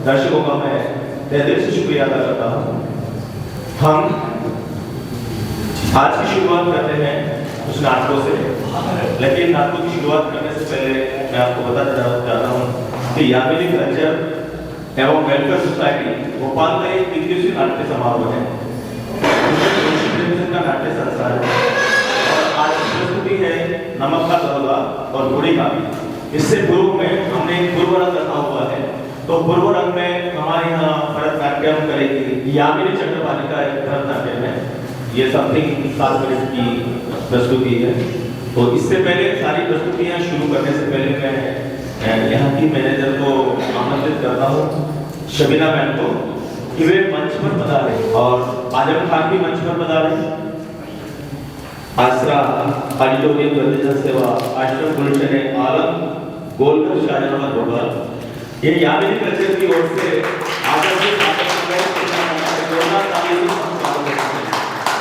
दर्शकों का मैं तहे दिल से शुक्रिया अदा करता हूँ। हम आज की शुरुआत करते हैं कुछ नाटकों से, लेकिन नाटकों की शुरुआत करने से पहले मैं आपको बताना चाहता हूँ कि यामिनी कल्चर एवं वेलफेयर सोसाइटी भोपाल का एक दिग्गज नाट्य समारोह है, का नाट्य संसार है और आज की प्रस्तुति है नमक का दरोगा और बूढ़ी का। इससे पूर्व में हमने एक पूर्व रंग रखा हुआ है, तो पूर्व रंग में हमारे यहाँ भरतनाट्यम करेगी यामिनी चक्रवालिका एक भरतनाट्यम है। ये समथिंग 7 मिनट की प्रस्तुति है। तो इससे पहले सारी प्रस्तुतियाँ शुरू करने से पहले मैं यहाँ की मैनेजर को आमंत्रित करता हूँ, शबीना मैम को, कि वे मंच पर पधारे और आजम खान भी मंच पर पधारे। आसरा ऑडिटोरियम गंदजन सेवा आश्रम गुलशन आलम गोलकर शाहजहां भोपाल, ये यामिनी कल्चर की ओर से आदरणीय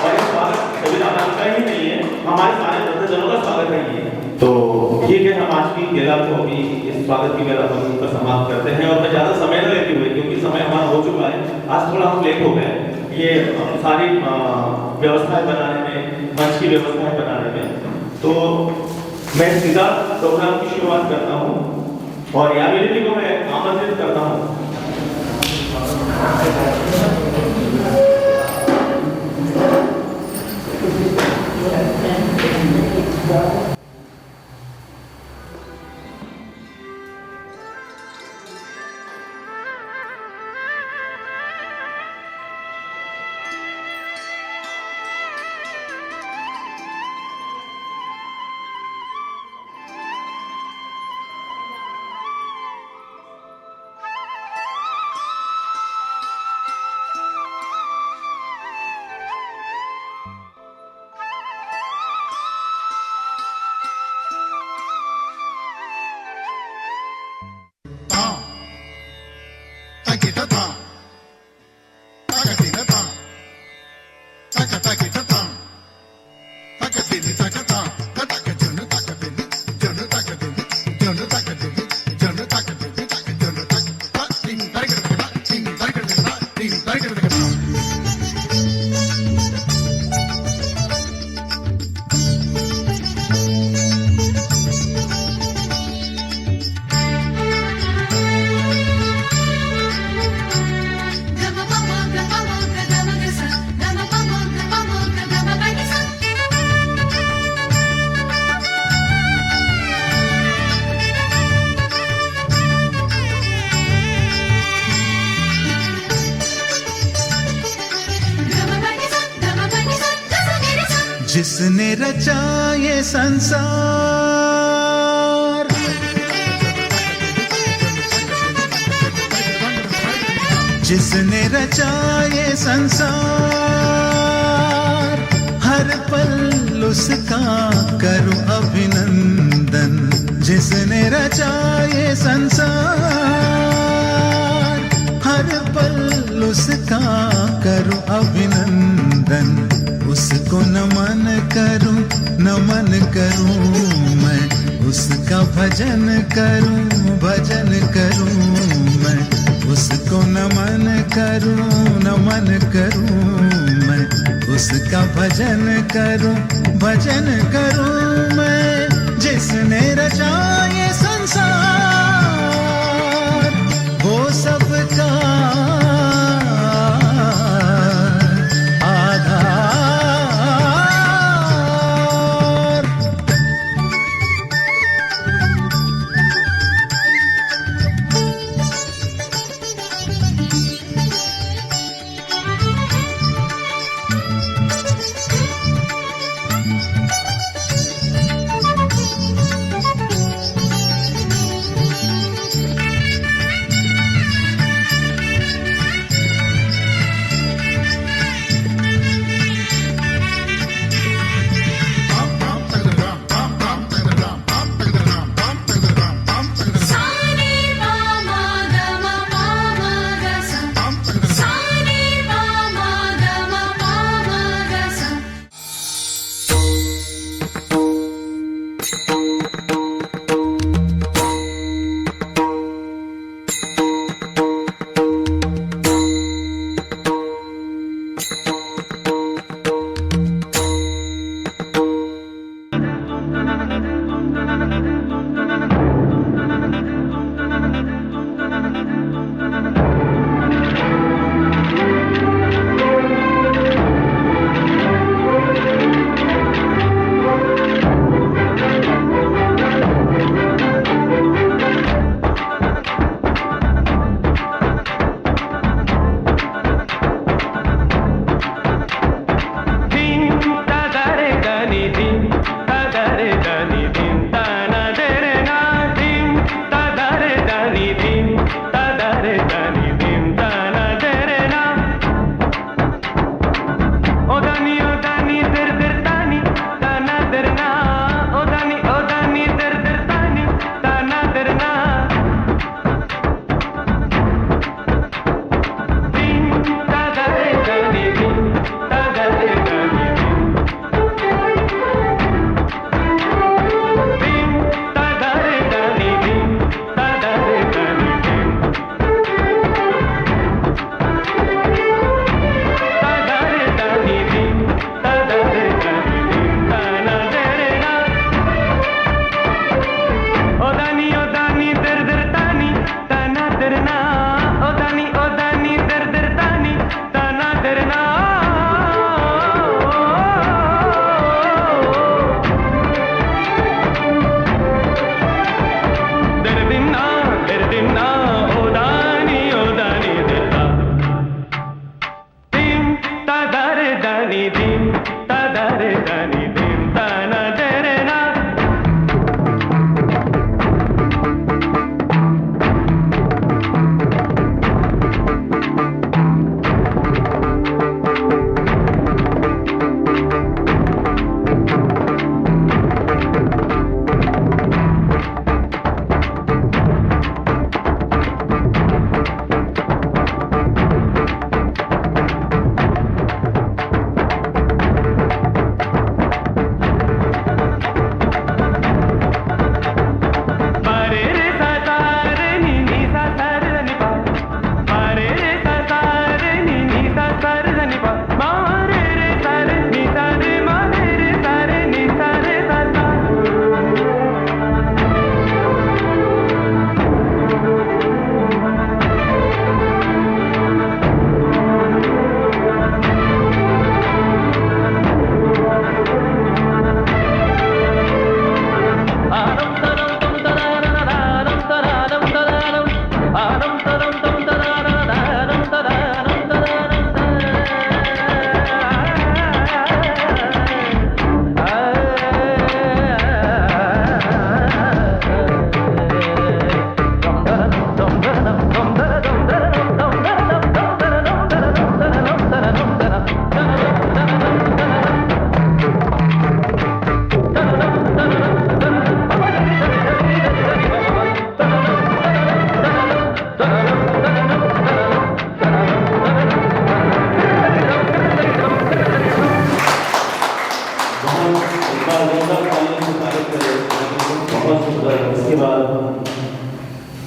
और इस स्वागत शबीना मैम का ही नहीं है, हमारे सारे भक्तजनों का स्वागत है ये। तो ठीक है, हम आज की बेला को अभी इस स्वागत की बेला पर समाप्त करते हैं और मैं ज़्यादा समय न लेते हुए, क्योंकि समय हमारा हो चुका है, आज थोड़ा हम लेट हो गए ये सारी व्यवस्थाएं बनाने में, मंच की व्यवस्थाएं बनाने में। तो मैं सीधा प्रोग्राम की शुरुआत करता हूँ और यामिनी जी को मैं आमंत्रित करता हूँ। जिसने रचा ये संसार, जिसने रचा ये संसार, हर पल उसका करूं अभिनंदन। जिसने रचा ये संसार, हर पल उसका करूं अभिनंदन। उसको नमन करूं मैं, उसका भजन करूं मैं। उसको नमन करूं मैं, उसका भजन करूं मैं। जिसने रचा ये संसार, वो सबका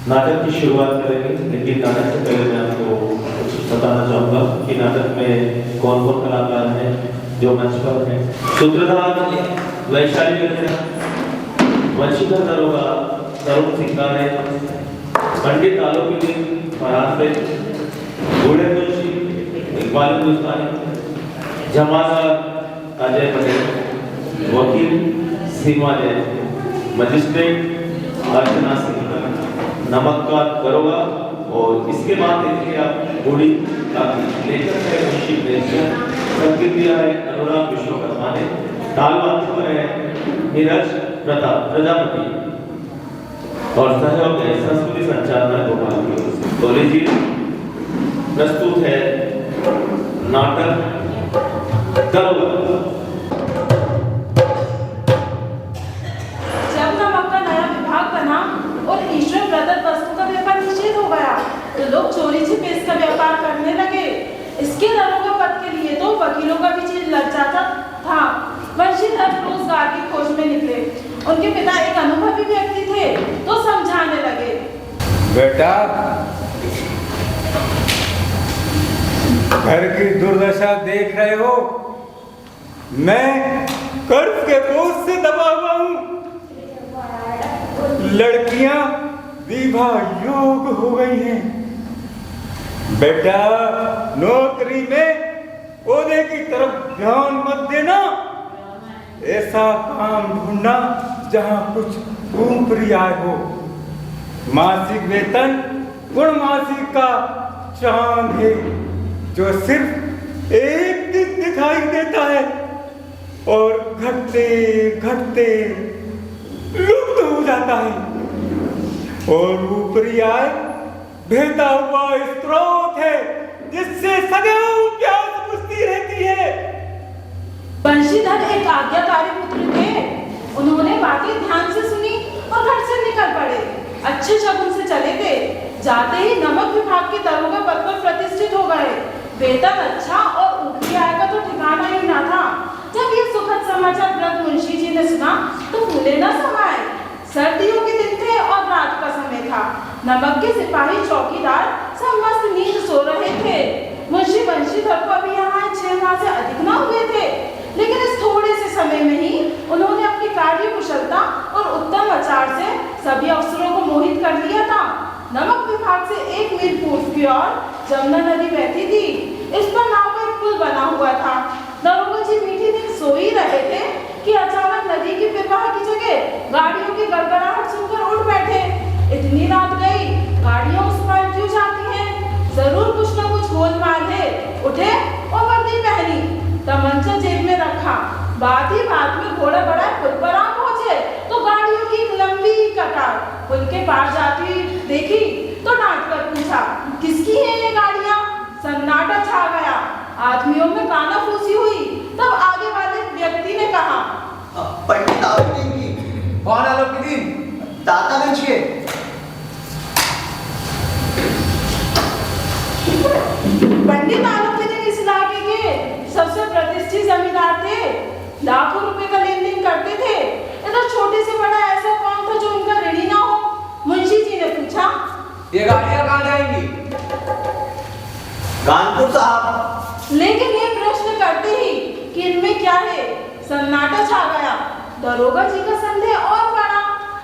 नाटक की शुरुआत करेंगे, लेकिन नाटक से पहले मैं आपको कुछ बताना चाहूँगा कि नाटक में कौन कौन कलाकार हैं जो मंच पर हैं। सूत्रधार वैशाली मिश्रा, वंशीधर दरोगा तरुण सिंगारे, पंडित आलोकीदीन फरहान बेग, बूढ़े मुंशी इकबाल हिंदुस्तानी, जमादार अजय पटेल, वकील सीमा जैन, मजिस्ट्रेट अर्चना सिंह, नमककार दरोगा, और इसके बाद देखिए आप बूढ़ी काकी लेखक है मुंशी प्रेमचंद, संगीत दिया है अनुराग विश्वकर्मा ने, ताल वाद्य पर है नीरज प्रजापति और सहयोग है संस्कृति संचालक गोपाल की ओर से। तो लीजिए प्रस्तुत है नाटक दरोगा। जब नमक का नया विभाग बना और ईश्वर प्रदत्त वस्तु का व्यापार निषेध हो गया तो लोग चोरी छिपे इसका व्यापार करने लगे। इसके दरोगा पद के लिए तो वकीलों का भी चीज लग जाता था। वंशीधर रोजगार की खोज में निकले। उनके पिता एक अनुभवी व्यक्ति थे तो समझाने लगे, बेटा घर की दुर्दशा देख रहे हो, मैं कर्ज के बोझ से दबा हुआ हूं। लड़कियां विवाह योग हो गई हैं। बेटा नौकरी में ओहदे की तरफ ध्यान मत देना, ऐसा काम ढूंढना जहां कुछ ऊपरी आय हो। मासिक वेतन पूर्णमासिक का चांद है जो सिर्फ एक दिन दिखाई देता है और घटते घटते लुप्त हो जाता है। और ऊपरी आय बहता हुआ स्रोत है जिससे सदैव प्यास बुझती रहती है। वंशीधर एक आज्ञाकारी पुत्र थे। उन्होंने बातें ध्यान से सुनी और घर से निकल पड़े। अच्छे शगुन से चले थे। जाते ही नमक विभाग के दरोगा पद पर प्रतिष्ठित हो गए। वेतन अच्छा और ऊपरी आय का तो ठिकाना ही ना था। जब ये सुखद समाचार वृद्ध मुंशी जी ने सुना तो फूले न समाये। सर्दियों के दिन थे और रात का समय था। नमक के सिपाही चौकीदार सब मस्त नींद सो रहे थे। मुंशी वंशीधर को अभी यहाँ 6 माह से अधिक न हुए थे, लेकिन इस थोड़े से समय में ही उन्होंने अपनी कार्य कुशलता और उत्तम आचार से सभी अफसरों को मोहित कर लिया था। नमक विभाग से 1 मील पूर्व की ओर जमुना नदी बहती थी। इस पर नाव का एक पुल बना हुआ था। दरोगा जी मीठी नींद सो ही रहे थे कि अचानक नदी की प्रवाह की जगह गाड़ियों की गड़गड़ाहट सुनकर उठ बैठे। इतनी रात गई, गाड़ियां उस पार क्यों जाती हैं? जरूर कुछ न कुछ गोलमाल है। उठे और वर्दी पहनी, तमंचा जेब में रखा। बात ही बात में घोड़ा बड़ा पुल पर आ पहुंचे तो गाड़ियों की एक लंबी कतार पुल के पार जाती देखी तो डांट कर पूछा, किसकी है ये गाड़ियां? सन्नाटा छा गया। आदमियों में कानाफूसी हुई। तब आगे वाले व्यक्ति ने कहा, पंडित आलोकीदीन की। कौन आलोकीदीन? दातागंज के। पंडित आलोकीदीन इस इलाके के सबसे प्रतिष्ठित जमींदार थे। लाखों रुपए का लेन देन करते थे। इधर छोटे से बड़ा ऐसा कौन था जो उनका ऋणी ना हो? मुंशी जी ने पूछा, ये गाड़ियां कहाँ जाएंगी? कानपुर साहब। लेकिन ये प्रश्न करते ही कि इनमें क्या है, सन्नाटा छा गया। दरोगा जी का संदेह और बढ़ा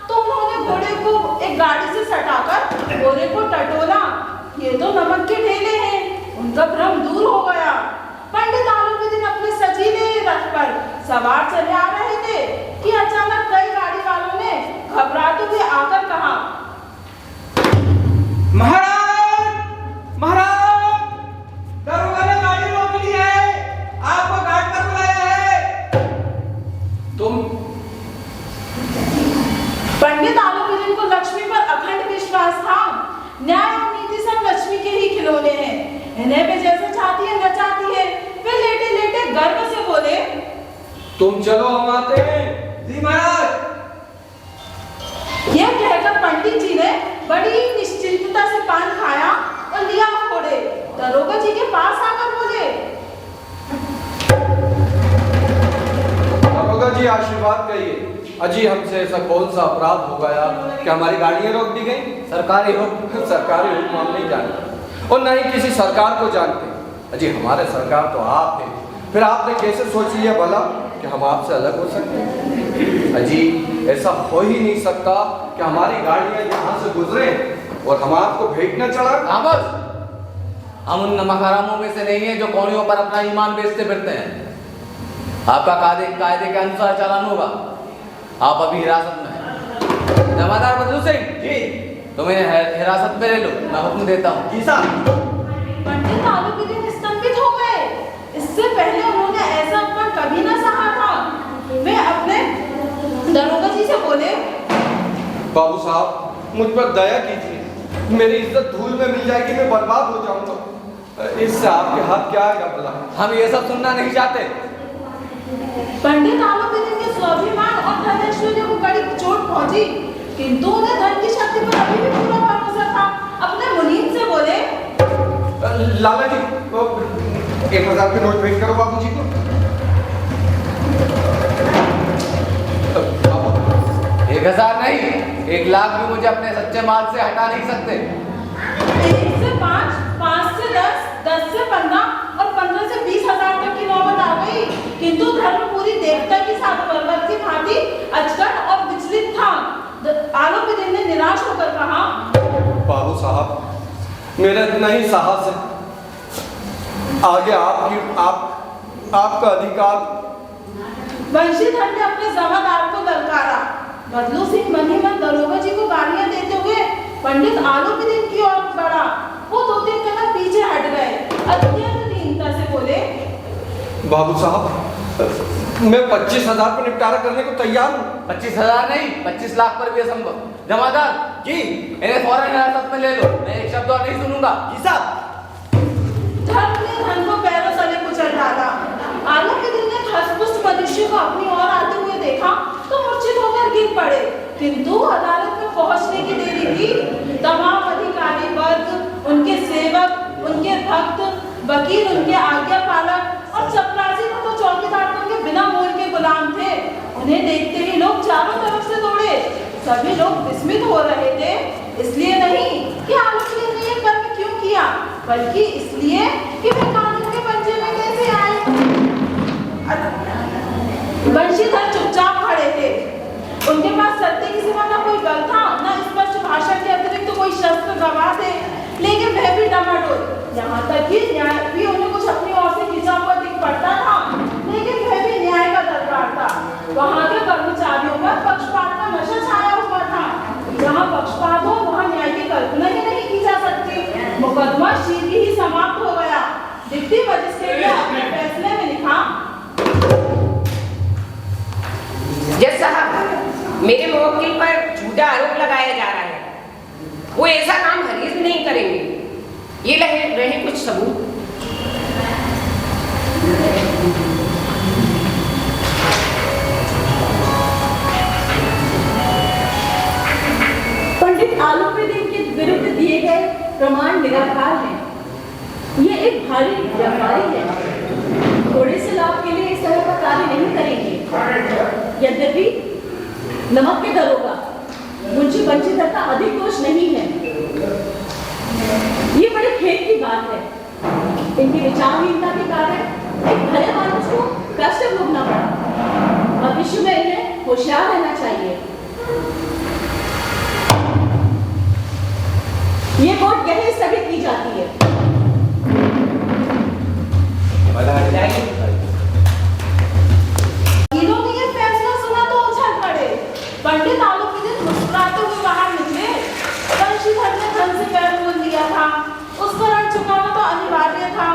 तो उन्होंने घोड़े को एक गाड़ी से सटाकर घोड़े को टटोला। ये तो नमक के ढेले हैं। उनका भ्रम दूर हो गया। पंडित आलोकीदीन अपने सजीले रथ पर सवार चले आ रहे थे कि अचानक कई गाड़ी वालों ने घबराते हुए आकर कहा, महाराज महाराज, दरोगा ने गाड़ी रोक ली है, आपको घाट पर बुलाया है। तुम? पंडित आलोकीदीन को लक्ष्मी पर अखंड विश्वास था। न्याय और नीति सब लक्ष्मी के ही खिलौने हैं। इन्हें वे जैसे चाहती है नचाती है। वे लेटे लेटे गर्व से बोले, तुम चलो, हम आते हैं। जी महाराज। यह कहकर पंडित जी ने बड़ी निश्चिंतता से पान खाया और लिया घोड़े। दरोगा जी के पास आकर बोले, दरोगा जी आशीर्वाद कहिए। अजी हमसे ऐसा कौन सा अपराध हो गया कि हमारी गाड़ियां रोक दी गई? सरकारी हुक्म हम नहीं जानते और न ही किसी सरकार को जानते। अजी हमारे सरकार तो आप हैं, फिर आपने कैसे सोच लिया भला कि हम आपसे अलग हो सकते हैं? अजी ऐसा हो ही नहीं सकता कि हमारी गाड़ियां यहाँ से गुजरे और हम आपको भेंट न चढ़ा। हम उन नमक हरामों में से नहीं है जो कौड़ियों पर अपना ईमान बेचते फिरते हैं। आपका कायदे के अनुसार चालान होगा। आप अभी हिरासत में हैं। जमादार बदलू सिंह जी तुम्हें हिरासत में ले लो, मैं हुक्म देता हूँ। जी साहब। पंडित आलोपीदीन स्तंभित हो गए। इससे पहले उन्होंने ऐसा अपमान कभी ना सहा था। वे अपने दरोगा जी से बोले, बाबू साहब मुझ पर दया कीजिए, मेरी इज्जत धूल में मिल जाएगी, मैं बर्बाद हो जाऊंगा। इससे आपके हाथ क्या आएगा भला? हम ये सब सुनना नहीं चाहते। पंडित आलोपीदीन के स्वाभिमान और धन ऐश्वर्य को कड़ी चोट पहुंची, किंतु उन्हें धन की शक्ति पर अभी भी पूरा भरोसा था। अपने मुनीम से बोले, लाला जी 1000 के नोट भेंट करो बाबू जी को। 1000 नहीं, 1 लाख भी मुझे अपने सच्चे माल से हटा नहीं सकते। 1 से 5, 5 से 10, 10 से 15 और 15 से 20,000 तक की नौबत आ गई। किंतु धर्मपुरी देवता की साथ पर्वत की भांति अचकन और विचलित था। आलोपीदीन ने निराश होकर कहा, बाबू साहब मेरा इतना ही साहस है, आगे आपका अधिकार। वंशीधर ने अपने जमादार को ललकारा। बदलू सिंह मन ही मन दरोगा जी को गालियां देते हुए पंडित आलोपीदीन की ओर बढ़ा। वो 2-3 कदम पीछे हट गए। अत्यंत दीनता से बोले, बाबू साहब मैं 25,000 पर निपटारा करने को तैयार हूँ। 25,000 नहीं, 25 लाख पर भी असंभव। जमादार जी इन्हें फौरन हिरासत में ले लो, मैं एक शब्द और नहीं सुनूंगा। जी साहब। धर्म ने धन को पैरों तले कुचल डाला। आलोपीदीन ने धसपुष्ट मनुष्य को अपनी ओर आते हुए देखा तो मूर्छित होकर गिर पड़े। किंतु अदालत में पहुंचने की देरी थी। तमाम अधिकारी वर्ग, उनके सेवक, उनके भक्त, वकील, उनके आज्ञा पालक और चपरासी तो चौकीदार तो उनके बिना मोल के गुलाम थे। उन्हें देखते ही लोग चारों तरफ से दौड़े। सभी लोग विस्मित हो रहे थे, इसलिए नहीं कि आलोपीदीन ने यह कर्म क्यों किया, बल्कि इसलिए कि वे कानून के पंजे में कैसे आए। वंशीधर चुपचाप खड़े थे। उनके पास सत्य के सिवा न कोई बल था, न स्पष्ट भाषा के अतिरिक्त कोई शस्त्र गवाह थे, लेकिन वह भी डमाडोल। यहाँ तक कि न्याय भी उन्हें कुछ अपनी ओर से खिंचा हुआ दिख पड़ता था, लेकिन वह भी न्याय का दरबार था। वहाँ के कर्मचारियों पर पक्षपात का नशा छाया हुआ था। जहाँ पक्षपात हो वहाँ न्याय की कल्पना ही नहीं की जा सकती। मुकदमा शीघ्र ही समाप्त हो गया। डिप्टी मजिस्ट्रेट ने अपने फैसले में लिखा, जज साहब मेरे मुवक्किल पर झूठा आरोप लगाया जा रहा है। वो ऐसा काम हरगिज़ नहीं करेंगे। ये रहे कुछ सबूत। पंडित आलोपीदीन के विरुद्ध दिए गए प्रमाण निराधार हैं। ये एक भारी व्यापारी है, थोड़े से लाभ के लिए इस तरह का कार्य नहीं करेंगे। यद्यपि नमक के दरोगा मुंशी वंशीधर का अधिक दोष नहीं है। ये बड़े खेद की बात है। इनकी विचारहीनता के कारण एक भले मानुष को कष्ट भोगना पड़ा। भविष्य में इन्हें होशियार रहना चाहिए। ये कोर्ट यही स्थगित की जाती है। पंडित आलोपीदीन मुस्कुराते हुए बाहर निकले। वंशीधर ने धन से पैर मोल लिया था, उसका ऋण चुकाना तो अनिवार्य था।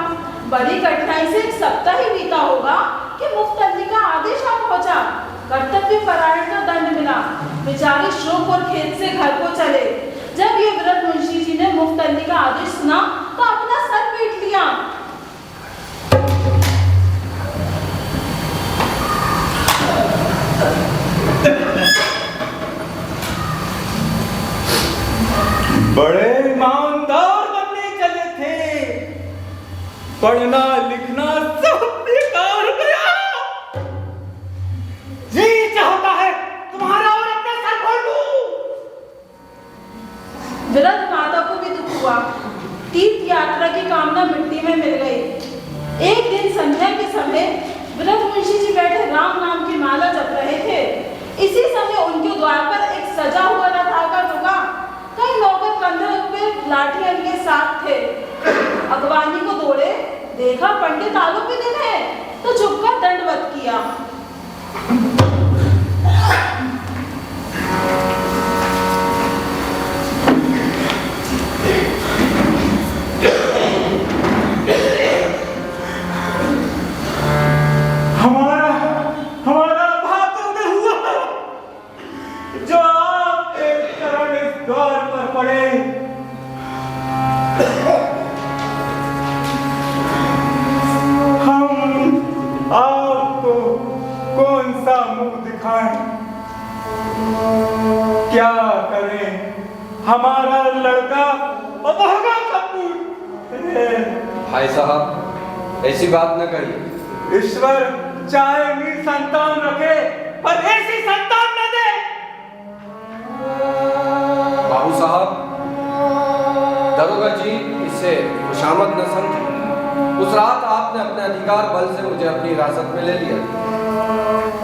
बड़ी कठिनाई से 1 सप्ताह ही बीता होगा कि मुफ्तल्ली का आदेश आ पहुंचा। कर्तव्य परायण का दंड मिला। बेचारे शोक और खेद से घर को चले। जब ये वृद्ध मुंशी जी ने मुफ्तल्ली का आदेश सुना तो अपना सर पीट लिया। बड़े ईमानदार बनने चले थे, पढ़ना लिखना सब बेकार गया। जी चाहता है तुम वृद्ध माता को भी दुख हुआ। तीर्थ यात्रा की कामना मिट्टी में मिल गई। एक दिन संध्या के समय वृद्ध मुंशी जी बैठे राम नाम की माला जप रहे थे। इसी समय उनके द्वार पर एक सजा हुआ रथ आकर रुका। कई नौकर कंधे पे लाठियां लिए साथ थे। अगवानी को दौड़े, देखा पंडित आलोपीदिन है, तो झुककर दंडवत किया। हमारा भाग्य में हुआ जो आप एक चरण इस द्वार पर पड़े। हम आपको कौन सा मुंह दिखाएं, क्या करें? हमारा लड़का अभागा कपूर है। भाई साहब ऐसी बात न करिए। ईश्वर चाहे नीर संतान रखे पर ऐसी संतान न दे। बाबू साहब, दरोगा जी इससे खुशामद न समझे। उस रात आपने अपने अधिकार बल से मुझे अपनी हिरासत में ले लिया,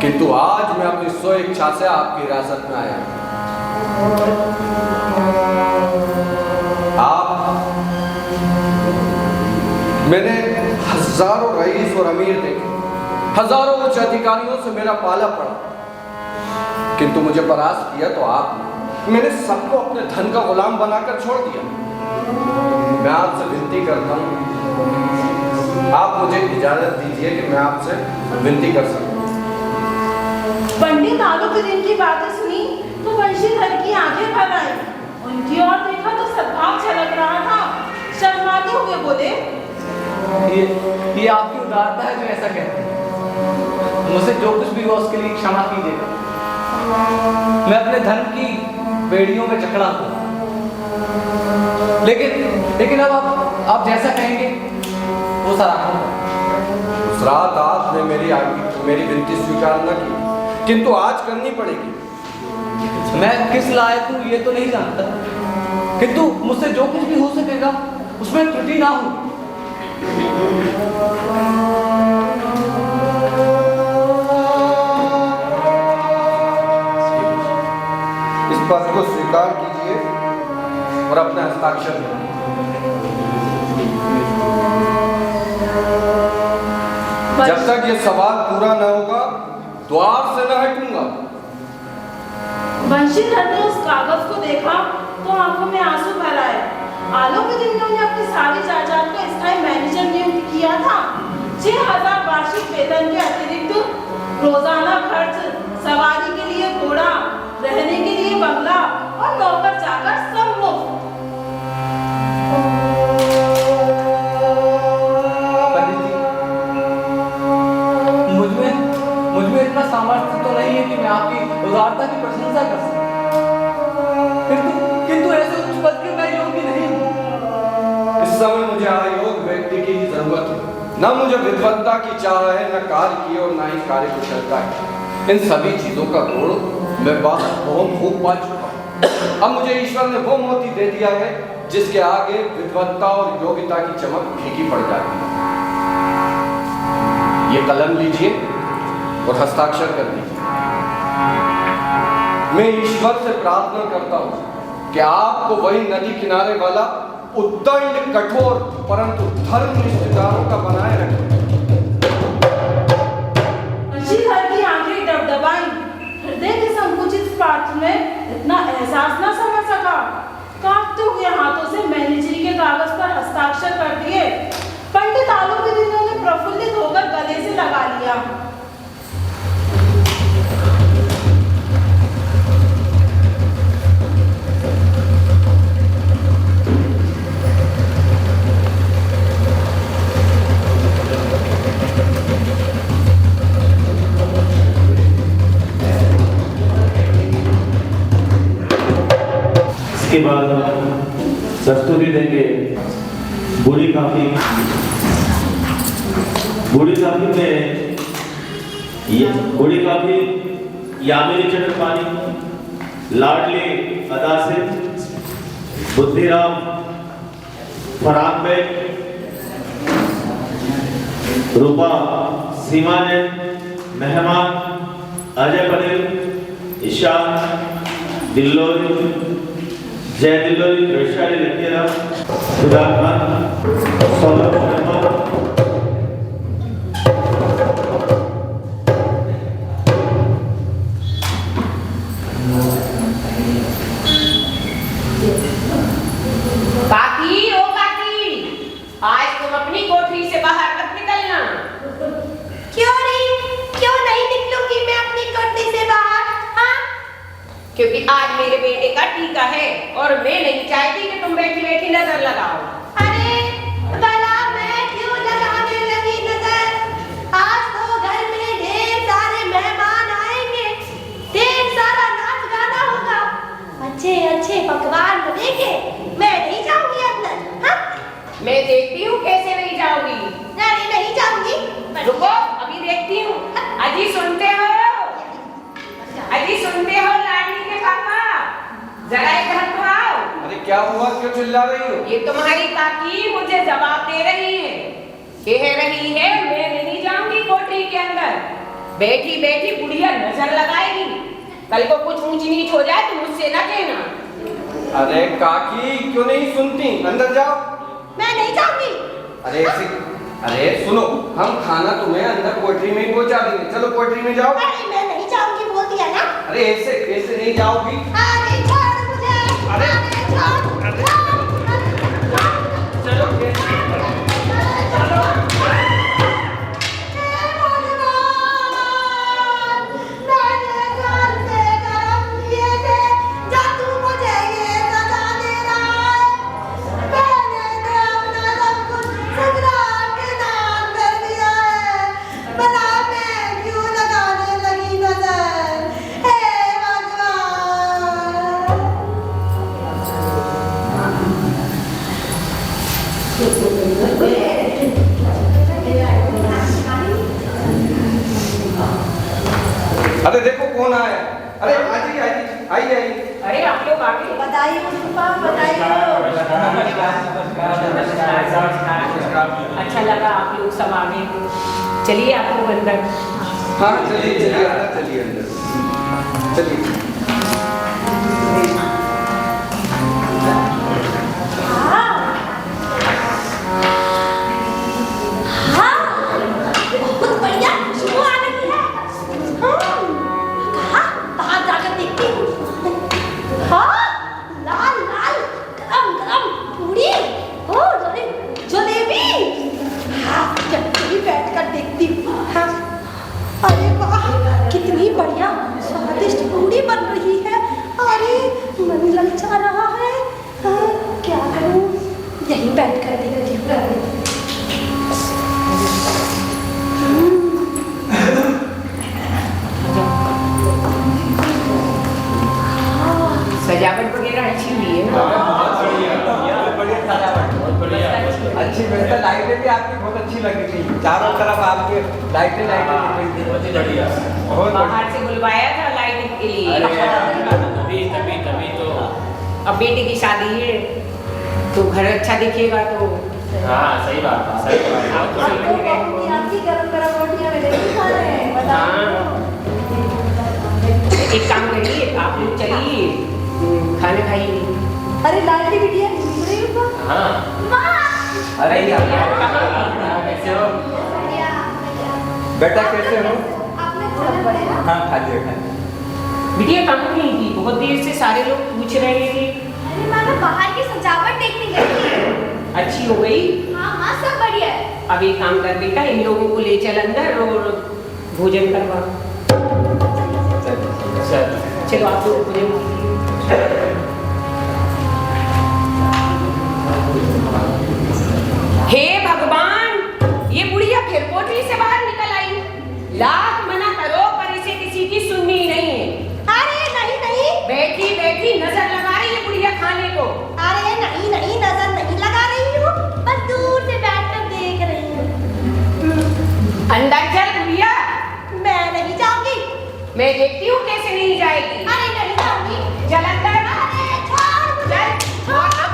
किंतु आज मैं अपनी स्व इच्छा से आपकी हिरासत में आया। मैंने हजारों रईस और अमीर देखे, हजारों उच्च अधिकारियों से मेरा पाला पड़ा, किंतु मुझे परास्त किया तो आपने। मैंने सबको अपने धन का गुलाम बनाकर छोड़ दिया। मैं आपसे विनती करता हूं, आप मुझे इजाजत दीजिए कि मैं आपसे विनती कर सकूं। पंडित आलोपीदिन की बातें सुनी तो बंशीधर की आंखें भर आई। उनकी ओर देखा तो सद्भाव छलक रहा था। शर्माते हुए बोले, ये आपकी उदारता है जो ऐसा कहते हैं। मुझसे जो कुछ भी हुआ उसके लिए क्षमा कीजिएगा। मैं अपने धन की बेड़ियों में जकड़ा हूँ, लेकिन अब आप जैसा कहेंगे वो सराहना। उस रात आपने मेरी विनती स्वीकार न की, किंतु आज करनी पड़ेगी। मैं किस लायक हूँ ये तो नहीं जानता, किंतु मुझसे जो कुछ भी हो सकेगा उसमें त्रुटि ना हो। इस पद को स्वीकार कीजिए और अपना हस्ताक्षर करें। जब तक ये सवाल पूरा न होगा द्वार से न हटूंगा। बंशीधर ने उस कागज को देखा तो आंखों में आंसू भर आए। आलोपीदिन ने उन्हें अपनी सारी जायदाद का स्थायी मैनेजर नियुक्त किया था। 6000 वार्षिक वेतन के अतिरिक्त रोजाना खर्च, सवारी के लिए घोड़ा, रहने के लिए बंगला और नौकर चाकर सब मुफ्त। मुझमें इतना सामर्थ्य तो नहीं है कि मैं आपकी उदारता की प्रशंसा कर सकूं, किंतु ऐसे उच्च पद के मैं योग्य नहीं हूं। इस समय मुझे अयोग्य व्यक्ति की जरूरत है। न मुझे विद्वत्ता की चाह है, न कार्य की और न ही कार्य कुशलता है। इन सभी चीजों का गुण मैं बहुत खूब पा चुका हूं। अब मुझे ईश्वर ने वो मोती दे दिया है जिसके आगे विद्वत्ता और योग्यता की चमक फीकी पड़ जाती है। ये कलम लीजिए और हस्ताक्षर कर दीजिए। मैं ईश्वर से प्रार्थना करता हूं कि आपको वही नदी किनारे वाला उद्दंड, कठोर परंतु धर्मनिष्ठताओं का बनाए रखें। बंशीधर की आंखें डबडबाई। हृदय के संकुचित पात्र में इतना एहसास न समझ सका। कांपते हुए हाथों से मैनेजरी के कागज पर हस्ताक्षर कर दिए। पंडित आलोपीदिन ने प्रफुल्लित होकर गले से लगा लिया। इसके बाद दस्तूरी देंगे बूढ़ी काफी यामिनी चक्रपाणी, लाडली अदा से बुद्धिराम, फरहान बेग, रूपा, सीमा ने, मेहमान, अजय पटेल, ईशान, दिल्लोरी, जय दिल्लोरी, वैशाली लकीरा, सुधाकर, सौरभ शर्मा, आज तुम अपनी कोठरी से बाहर मत निकलना। क्यों नहीं निकलूंगी मैं अपनी कोठरी से बाहर? हाँ? क्योंकि आज मेरे बेटे का टीका है और मैं नहीं चाहती कि तुम बैठी बैठी नजर लगाओ। अरे भला मैं क्यों लगाने लगी नजर? आज तो घर में ढेर सारे मेहमान आएंगे, ढेर सारा नाच गाना होगा, अच्छे अच्छे पकवान बनेंगे, मैं नहीं जाऊंगी अंदर। हाँ? मैं देखती हूँ कैसे नहीं जाऊंगी। नहीं जाऊंगी। रुको, अभी देखती हूँ। अजी सुनते हो? अजी सुनते हो लाडली के पापा? जरा इधर तो आओ। अरे क्या हुआ, क्यों चिल्ला रही हो? ये तुम्हारी काकी मुझे जवाब दे रही है, कह रही है मैं नहीं जाऊंगी कोठरी के अंदर, बैठी बैठी बुढ़िया नजर लगाएगी, कल को कुछ ऊंच नीच हो जाए तो मुझसे न कहना। अरे काकी क्यों नहीं सुनती, अंदर जाओ। मैं नहीं जाऊंगी। अरे सुनो, हम खाना तुम्हें अंदर कोठरी में ही पहुंचा देंगे, चलो कोठरी में जाओ। अरे मैं नहीं जाऊंगी बोल दिया ना। अरे ऐसे कैसे नहीं जाओगी? अरे छोड़ मुझे। अरे छोड़। चलो अरे देखो कौन आया। अरे आइए। अरे आप लोग आ गए। बधाई हो पुष्पा, बधाई हो। अच्छा लगा आप लोग सब आ गए। चलिए आप लोग अंदर। हाँ चलिए अंदर चलिए। बहुत बढ़िया खुशबू आ रही है। कहाँ बाहर जाकर देखती हूँ। हाँ, लाल लाल गरम गरम पूरी और जलेबी। हाँ, चलिए बैठ कर देखती हूँ। हाँ, अरे वाह, कितनी बढ़िया स्वादिष्ट पूरी बन रही है। अरे मन ललचा रहा है। हाँ, क्या करूँ, यहीं बैठ कर देखती हूँ। सजावट वगैरह अच्छी हुई है। अच्छी बेहतर लाइटें भी आपकी बहुत अच्छी लगी थी, चारों तरफ आपके लाइटें बहुत बाहर से बुलवाया था लाइटिंग के लिए। तभी तो। अब बेटे की शादी है तो घर अच्छा दिखेगा तो। हाँ सही बात है। आपकी गरम गरम रोटियां मिलेगी खाने, बताओ। एक काम करिए, आप लोग चलिए खाना खाइए। अरे लाडली बिटिया नहीं रही हो? हाँ। अरे कैसे हो? बेटा कैसे हो? आपने खाना बढ़िया। हाँ खाइए। बिटिया कहाँ गई थी? बहुत देर से सारे लोग पूछ रहे थे। अरे मैं बाहर की सजावट देखने गई थी। अच्छी हो गई? हाँ सब बढ़िया है। अब एक काम कर बेटा, इन लोगों को ले चल अंदर और भोजन करवा। चलो आप लोग भोजन कीजिए। हे भगवान, ये बुढ़िया फिर कोठरी से बाहर निकल आई। लाख मना करो पर इसे किसी की सुननी नहीं है। अरे नहीं, बैठी बैठी नजर लगा रही है बुढ़िया खाने को। अरे नहीं, नजर नहीं लगा रही हूँ, बस दूर से बैठकर देख रही हूँ। अंदर चल बुढ़िया। मैं नहीं जाऊंगी। मैं देखती हूँ कैसे नहीं जाएगी। अरे नहीं जाऊंगी। चल अंदर। अरे छोड़ मुझे। चल।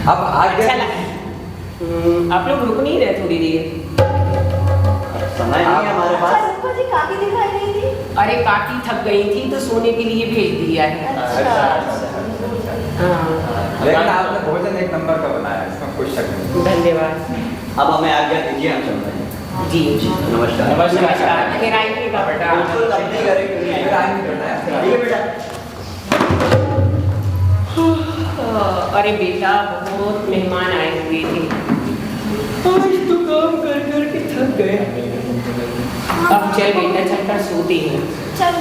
अब आगे अच्छा लगा। आप लोग रुक नहीं रहे थोड़ी देर? समय नहीं है हमारे पास। रुको जी, काकी दिखाई नहीं थी। अरे काकी थक गई थी तो सोने के लिए भेज दिया है। हाँ, लेकिन आपने भोजन एक नंबर का बनाया, इसमें कोई शक नहीं। धन्यवाद अब हमें आज्ञा दीजिए, हम चल रहे हैं। जी। नमस्कार। नमस्कार। फिर आएंगे बेटा। बिल्कुल तब नहीं करेंगे, फिर आएंगे बेटा। ठीक है बेटा। अरे बेटा, बहुत मेहमान आए हुए थे, आज तो काम कर कर के थक गए। अब चल बेटा, चलकर सोते हैं। चल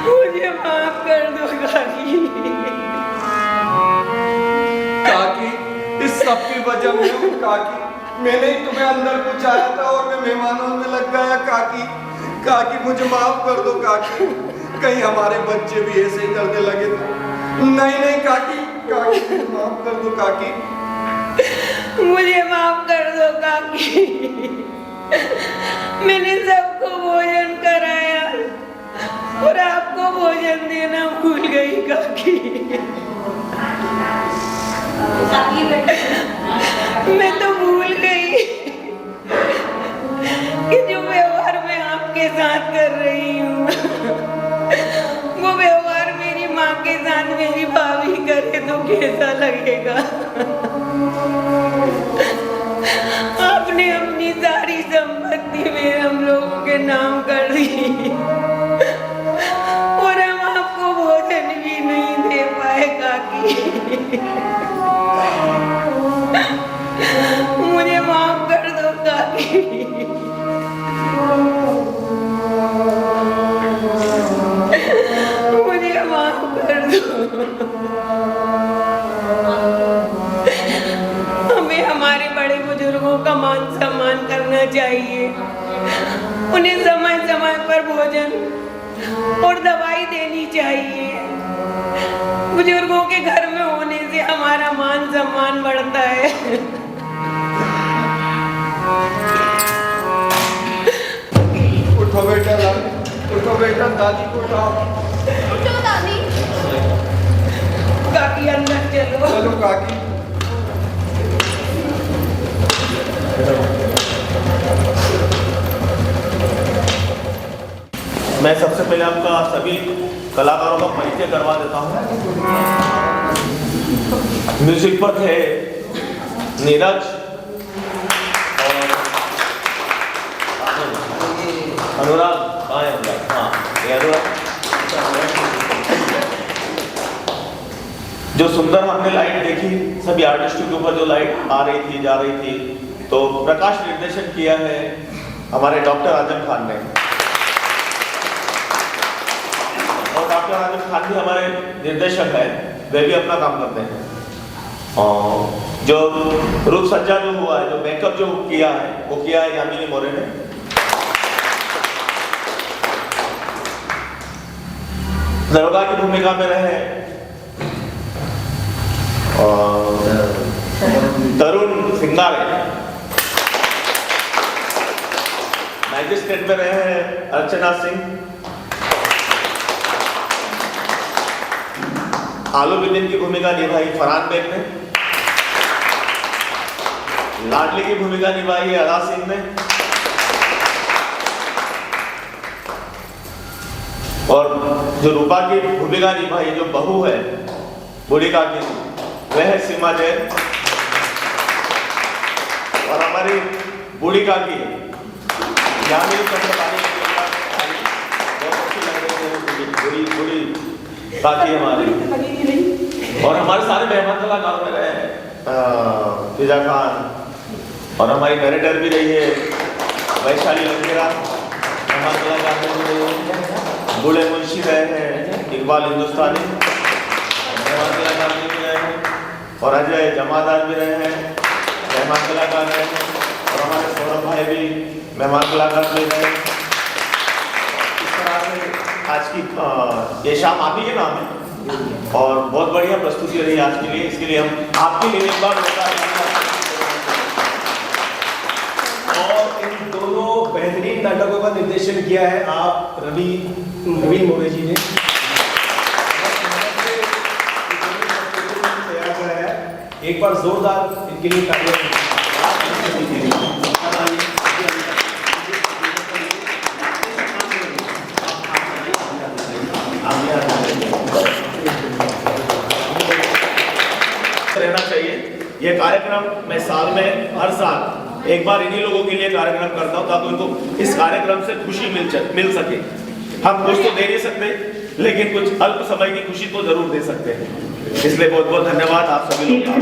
मुझे माफ कर काकी। काकी, इस सब की वजह मैं हूँ काकी। मैंने ही तुम्हें अंदर पहुंचाया था और मैं मेहमानों में लग गया काकी। काकी मुझे माफ कर दो काकी, कहीं हमारे बच्चे भी ऐसे ही करने लगे थे। नहीं नहीं काकी, काकी मुझे माफ कर दो काकी। मुझे माफ कर दो काकी। मैंने सबको भोजन कराया और आपको भोजन देना भूल गई काकी। मैं तो भूल गई कि जो व्यवहार मैं आपके साथ कर रही हूँ वो व्यवहार मेरी माँ के साथ मेरी भाभी करे तो कैसा लगेगा। आपने अपनी सारी संपत्ति में हम लोगों के नाम कर दी और हम आपको भोजन भी नहीं दे पाए काकी। मुझे माफ कर दो काकी। मुझे माफ कर दो। हमें हमारे बड़े बुजुर्गों का मान सम्मान करना चाहिए। उन्हें समय समय पर भोजन और दवाई देनी चाहिए। बुजुर्गों के घर में होने से हमारा मान सम्मान बढ़ता है। उठो बेटा लाल, उठो बेटा, दादी को उठाओ। उठो दादी। काकी अंदर चलो। चलो काकी। मैं सबसे पहले आपका सभी कलाकारों का परिचय करवा देता हूँ। म्यूजिक पर थे नीरज और अनुराग। हाँ ये अनुराग। जो सुंदर हमने लाइट देखी, सभी आर्टिस्टों के ऊपर जो लाइट आ रही थी जा रही थी, तो प्रकाश निर्देशन किया है हमारे डॉक्टर आजम खान ने। और डॉक्टर आजम खान भी हमारे निर्देशक है, वे भी अपना काम करते हैं। और जो रूप सज्जा जो हुआ है, जो मेकअप जो किया है, वो किया है यामिनी मोरे ने। दरोगा की भूमिका में रहे तरुण सिंगारे। मैजिस्ट्रेट में रहे हैं अर्चना सिंह। आलूबुद्दीन की भूमिका निभाई फरहान बेग ने। लाडली की भूमिका निभाई है अदा सिंह ने। और जो रूपा की भूमिका निभाई, जो बहू है बूढ़ी काकी, वह है सीमा जैन। और हमारी बूढ़ी काकी यहाँ मेरी बूढ़ी काकी हमारी। और हमारे सारे मेहमान कलाकार में रहे फिजा खान, और हमारी डायरेक्टर भी रही है वैशाली लंकेरा, मेहमान कलाकार में भी रही है। बूढ़े मुंशी रहे हैं इकबाल हिंदुस्तानी, मेहमान कलाकार में भी रहे हैं। और अजय जमादार भी रहे हैं, मेहमान कलाकार रहे हैं। और हमारे सौरभ भाई भी मेहमान कलाकार भी रहे हैं। इस तरह से आज की ये शाम आप ही के नाम है और बहुत बढ़िया प्रस्तुति रही आज के लिए। इसके लिए हम आपके लिए एक बार और इन दोनों बेहतरीन नाटकों का निर्देशन किया है आप नवीन मोरे जी ने। तैयार कराया है, एक बार जोरदार इनके लिए तालियां। रहना चाहिए ये कार्यक्रम। मैं साल में हर साल एक बार इन्हीं लोगों के लिए कार्यक्रम करता हूँ ताकि उनको इस कार्यक्रम से खुशी मिल सके। हम कुछ तो दे नहीं सकते, लेकिन कुछ अल्प समय की खुशी तो जरूर दे सकते हैं। इसलिए बहुत बहुत धन्यवाद आप सभी लोग।